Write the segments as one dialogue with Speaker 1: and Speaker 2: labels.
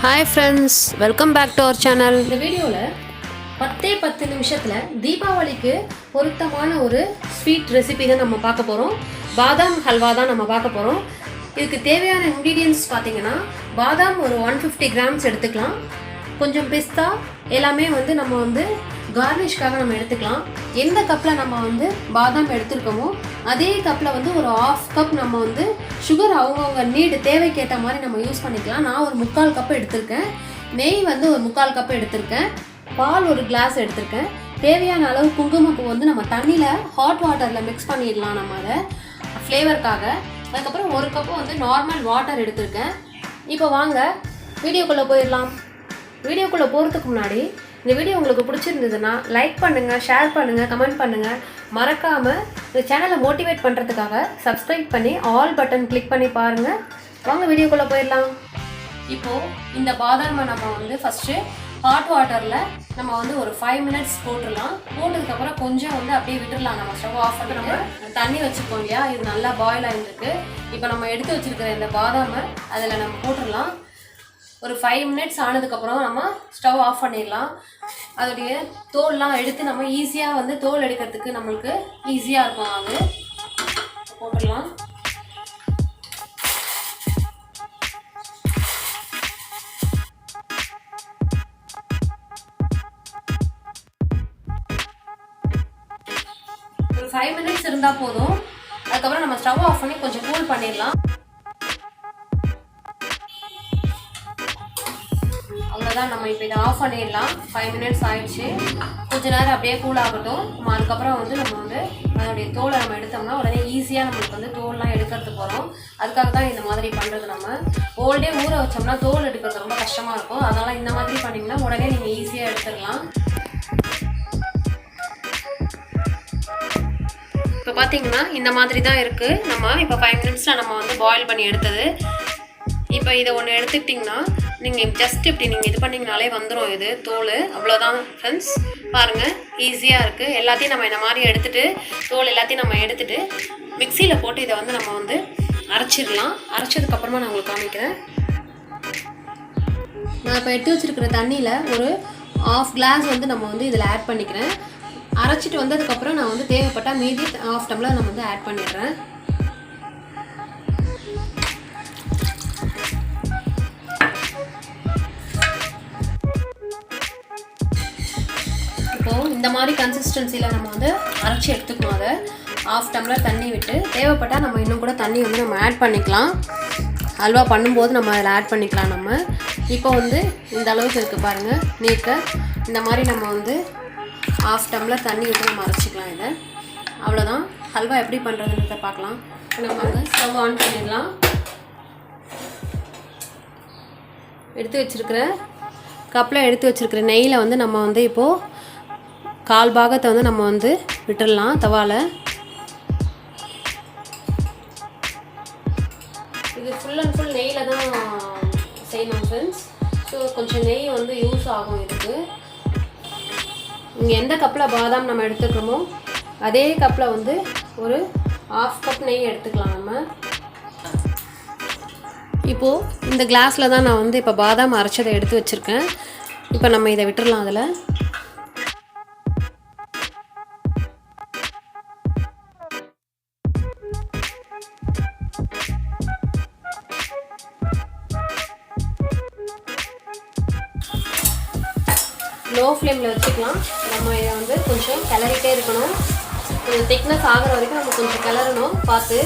Speaker 1: Hi friends, welcome back to our channel.
Speaker 2: இந்த வீடியோல 10 நிமிஷத்துல தீபாவளிக்கு பொருத்தமான ஒரு ஸ்வீட் ரெசிபி தான் நம்ம பார்க்க போறோம். பாதாம் ஹல்வா தான் நம்ம பார்க்க போறோம். இதுக்கு தேவையான இன்கிரிடியன்ட்ஸ் பாத்தீங்கன்னா பாதாம் ஒரு 150 கிராம்ஸ் எடுத்துக்கலாம். கொஞ்சம் பிஸ்தா எல்லாமே நம்ம கார்னிஷ்காக நம்ம எடுத்துக்கலாம். எந்த கப்பில் நம்ம பாதாம் எடுத்துருக்கோமோ அதே கப்பில் ஒரு ½ கப் நம்ம சுகர் அவங்கவுங்க நீடு தேவைக்கேற்ற மாதிரி நம்ம யூஸ் பண்ணிக்கலாம். நான் ஒரு 3/4 கப் எடுத்திருக்கேன். நெய் ஒரு 3/4 கப் எடுத்திருக்கேன். பால் ஒரு கிளாஸ் எடுத்திருக்கேன். தேவையான அளவு குங்குமப்பூ நம்ம தண்ணியில் ஹாட் வாட்டரில் மிக்ஸ் பண்ணிடலாம் நம்ம அதை ஃப்ளேவருக்காக. அதுக்கப்புறம் ஒரு கப்பு நார்மல் வாட்டர் எடுத்திருக்கேன். இப்போ வாங்க வீடியோக்குள்ளே போயிடலாம். வீடியோக்குள்ளே போகிறதுக்கு முன்னாடி இந்த வீடியோ உங்களுக்கு பிடிச்சிருந்ததுன்னா லைக் பண்ணுங்கள், ஷேர் பண்ணுங்கள், கமெண்ட் பண்ணுங்கள். மறக்காமல் இந்த சேனலை மோட்டிவேட் பண்ணுறதுக்காக சப்ஸ்கிரைப் பண்ணி ஆல் பட்டன் கிளிக் பண்ணி பாருங்கள். வாங்க வீடியோக்குள்ளே போயிடலாம். இப்போது இந்த பாதாமை நம்ம ஃபஸ்ட்டு ஹாட் வாட்டரில் நம்ம ஒரு 5 மினிட்ஸ் போட்டுடலாம். போட்டதுக்கப்புறம் கொஞ்சம் அப்படியே விட்டுடலாம். நம்ம ஸ்டவ் ஆஃப் பண்ணி நம்ம தண்ணி வச்சுருக்கோம் இல்லையா, இது நல்லா பாயில் ஆகிருக்கு. இப்போ நம்ம எடுத்து வச்சுருக்கிற இந்த பாதாமை அதில் நம்ம போட்டுடலாம். ஒரு 5 மினிட்ஸ் ஆனதுக்கப்புறம் நம்ம ஸ்டவ் ஆஃப் பண்ணிடலாம். அதோடைய தோல்லாம் எடுத்து நம்ம ஈஸியாக தோல் எடுக்கிறதுக்கு நம்மளுக்கு ஈஸியாக இருக்கும். அது போட்டுடலாம். ஒரு 5 மினிட்ஸ் இருந்தால் போதும். அதுக்கப்புறம் நம்ம ஸ்டவ் ஆஃப் பண்ணி கொஞ்சம் கூல் பண்ணிடலாம். அவ்வளோதான், நம்ம இப்போ இதை ஆஃப் பண்ணிடலாம். 5 மினிட்ஸ் ஆயிடுச்சு. கொஞ்சம் நேரம் அப்படியே கூல் ஆகட்டும். நம்ம அதுக்கப்புறம் நம்ம அதனுடைய தோலை நம்ம எடுத்தோம்னா உடனே ஈஸியாக நம்மளுக்கு தோல்லாம் எடுக்கிறது போகிறோம். அதுக்காக தான் இந்த மாதிரி பண்ணுறது. நம்ம ஹோல் டே ஊற வச்சோம்னா தோல் எடுக்கிறது ரொம்ப கஷ்டமாக இருக்கும். அதனால் இந்த மாதிரி பண்ணிங்கன்னா உடனே நீங்கள் ஈஸியாக எடுத்துடலாம். இப்போ பார்த்தீங்கன்னா இந்த மாதிரி தான் இருக்குது. நம்ம இப்போ 5 மினிட்ஸில் நம்ம பாயில் பண்ணி எடுத்தது. இப்போ இதை ஒன்று எடுத்துக்கிட்டிங்கன்னா நீங்கள் ஜஸ்ட் இப்படி நீங்கள் இது பண்ணிங்கனாலே வந்துடும் இது தோல். அவ்வளோதான் ஃப்ரெண்ட்ஸ், பாருங்கள் ஈஸியாக இருக்குது. எல்லாத்தையும் நம்ம இந்த மாதிரி எடுத்துகிட்டு தோல் எல்லாத்தையும் நம்ம எடுத்துகிட்டு மிக்சியில் போட்டு இதை நம்ம அரைச்சிடலாம். அரைச்சதுக்கப்புறமா நான் உங்களுக்கு காமிக்கிறேன். நான் இப்போ எடுத்து வச்சுருக்கிற தண்ணியில் ஒரு ½ கிளாஸ் நம்ம இதில் ஆட் பண்ணிக்கிறேன். அரைச்சிட்டு வந்ததுக்கப்புறம் நான் தேவைப்பட்டால் மீதி ½ டம்ளர் நம்ம ஆட் பண்ணிடுறேன். இந்த மாதிரி கன்சிஸ்டன்சியில் நம்ம அரைச்சி எடுத்துக்கணும். அதை ½ டம்ளர் தண்ணி விட்டு தேவைப்பட்டால் நம்ம இன்னும் கூட தண்ணி நம்ம ஆட் பண்ணிக்கலாம். அல்வா பண்ணும்போது நம்ம அதில் ஆட் பண்ணிக்கலாம். நம்ம இப்போ இந்த அளவுக்கு இருக்குது பாருங்கள் நீக்க. இந்த மாதிரி நம்ம ½ டம்ளர் தண்ணி விட்டு நம்ம அரைச்சிக்கலாம். இதை அவ்வளோதான். ஹல்வா எப்படி பண்ணுறதுன்றத பார்க்கலாம். நம்ம ஸ்டவ் ஆன் பண்ணிடலாம். எடுத்து வச்சுருக்கிற கப்பில் எடுத்து வச்சுருக்கிற நெய்யில் நம்ம இப்போது 1/4 பாகத்தை நம்ம விட்டுடலாம் தவால. இது ஃபுல் அண்ட் ஃபுல் நெய்யில் தான் செய்யணும் ஃப்ரெண்ட்ஸ். ஸோ கொஞ்சம் நெய் யூஸ் ஆகும் இதுக்கு. இங்கே எந்த கப்பில் பாதாம் நம்ம எடுத்துக்கிறோமோ அதே கப்பில் ஒரு ½ கப் நெய் எடுத்துக்கலாம். நம்ம இப்போது இந்த கிளாஸில் தான் நான் இப்போ பாதாம் அரைச்சதை எடுத்து வச்சுருக்கேன். இப்போ நம்ம இதை விட்டுடலாம். அதில் லோ ஃப்ளேமில் வச்சுக்கலாம். நம்ம இதை கொஞ்சம் கிளறிட்டே இருக்கணும். கொஞ்சம் திக்னஸ் ஆகிற வரைக்கும் நம்ம கொஞ்சம் கிளறணும் பார்த்து.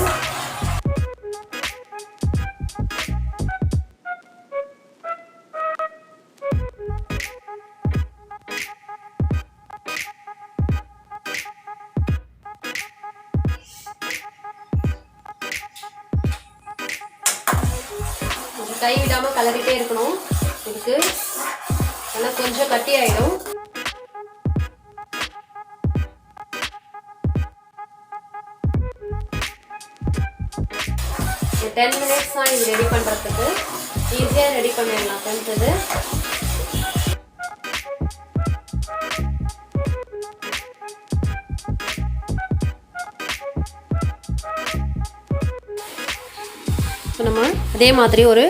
Speaker 2: கை விடாமல் கிளறிட்டே இருக்கணும். இதுக்கு ஆனால் கொஞ்சம் கட்டி ஆகிடும். ஒரு 10 மினிட்ஸ் தான் இது ரெடி பண்ணுறதுக்கு. ஈஸியாக ரெடி பண்ணிடலாம் ஃப்ரெண்ட்ஸ். இது இப்போ நம்ம அதே மாதிரி ஒரு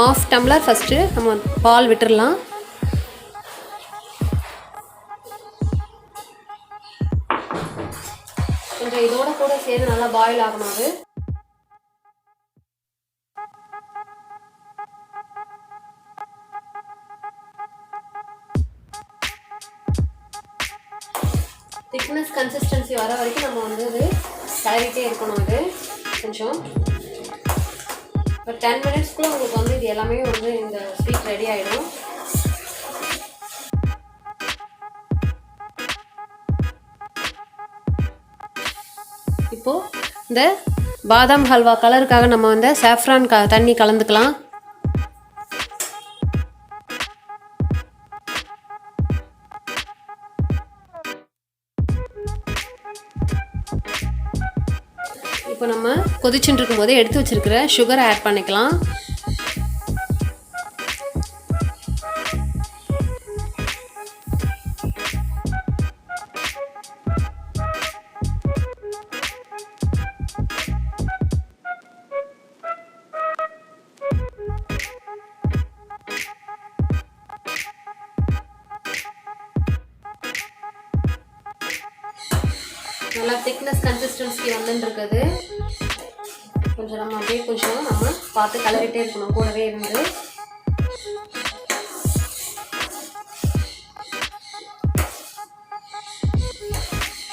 Speaker 2: 1/2 டம்ளர் ஃபஸ்ட்டு நம்ம பால் விட்டுடலாம். கொஞ்சம் இதோட கூட சேர்ந்து நல்லா பாயில் ஆகணும். அது திக்னஸ் கன்சிஸ்டன்சி வர வரைக்கும் நம்ம வந்து இது கிளறிட்டே இருக்கணும். இது கொஞ்சம் ஒரு 10 மினிட்ஸ்க்குள்ளே உங்களுக்கு வந்து இது எல்லாமே வந்து இந்த ஸ்வீட் ரெடி ஆகிடும். இப்போது இந்த பாதாம் ஹல்வா கலருக்காக நம்ம வந்து சாஃப்ரான் தண்ணி கலந்துக்கலாம். இப்போ நம்ம கொதிச்சுட்டு இருக்கும் போதே எடுத்து வச்சிருக்கிற சுகரை ஆட் பண்ணிக்கலாம். நல்லா திக்னஸ் கன்சிஸ்டன்சி வந்துட்டு இருக்குது. கொஞ்சம் நம்ம அப்படியே கொஞ்சம் நம்ம பார்த்து கலரிட்டே இருக்கணும் கூடவே இருந்து.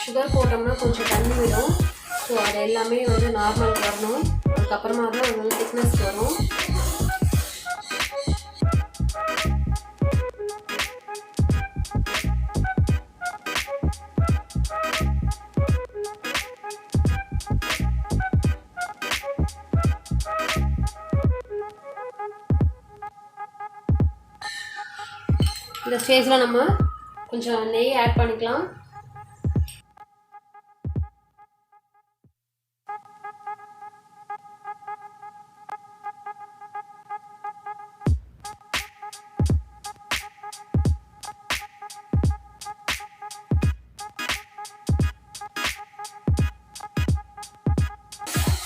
Speaker 2: சுகர் போட்டோம்னா கொஞ்சம் தண்ணி விடும். ஸோ அது எல்லாமே வந்து நார்மலுக்கு வரணும். அதுக்கப்புறமா தான் அது வந்து திக்னஸ் வரும். இந்த ஸ்டேஜில் நம்ம கொஞ்சம் நெய் ஆட் பண்ணிக்கலாம்.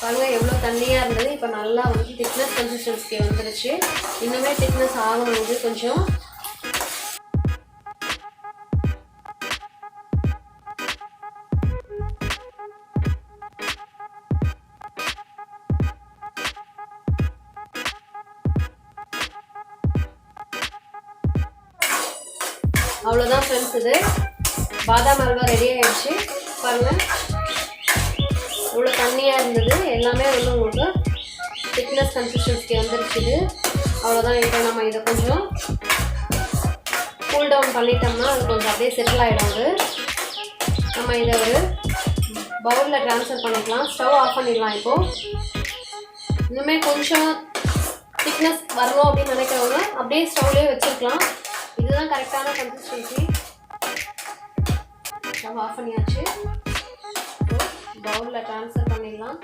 Speaker 2: பாருங்கள் எவ்வளோ தண்ணியாக இருந்தது. இப்போ நல்லா வந்து திக்னஸ் கன்சிஸ்டன்சிக்கு வந்துருச்சு. இன்னுமே திக்னஸ் ஆகணும். இது கொஞ்சம் அவ்வளோதான் ஃப்ரெண்ட்ஸ். இது பாதாம் அல்வா ரெடி ஆகிடுச்சு. பாருங்கள் இவ்வளோ தண்ணியாக இருந்தது. எல்லாமே வந்து உங்களுக்கு திக்னஸ் கன்சிஸ்டன்சிக்கு வந்துருச்சு. இது அவ்வளோதான். இப்போ நம்ம இதை கொஞ்சம் கூல் டவுன் பண்ணிட்டோம்னா அது கொஞ்சம் அப்படியே செட்டில் ஆகிடும். அது நம்ம இதை ஒரு பவுலில் ட்ரான்ஸ்ஃபர் பண்ணிக்கலாம். ஸ்டவ் ஆஃப் பண்ணிடலாம். இப்போது இன்னுமே கொஞ்சம் திக்னஸ் வரணும் அப்படின்னு நினைக்கிறவங்க அப்படியே ஸ்டவ்லேயே வச்சுருக்கலாம். இதுதான் கரெக்டான கன்சிஸ்டன்சி. ஸ்டவ் ஆஃப் பண்ணியாச்சு. பவுலில் ட்ரான்ஸ்ஃபர் பண்ணிடலாம்.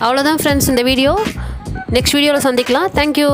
Speaker 2: அவ்வளோதான் ஃப்ரெண்ட்ஸ் இந்த வீடியோ. நெக்ஸ்ட் வீடியோவில் சந்திக்கலாம். தேங்க்யூ.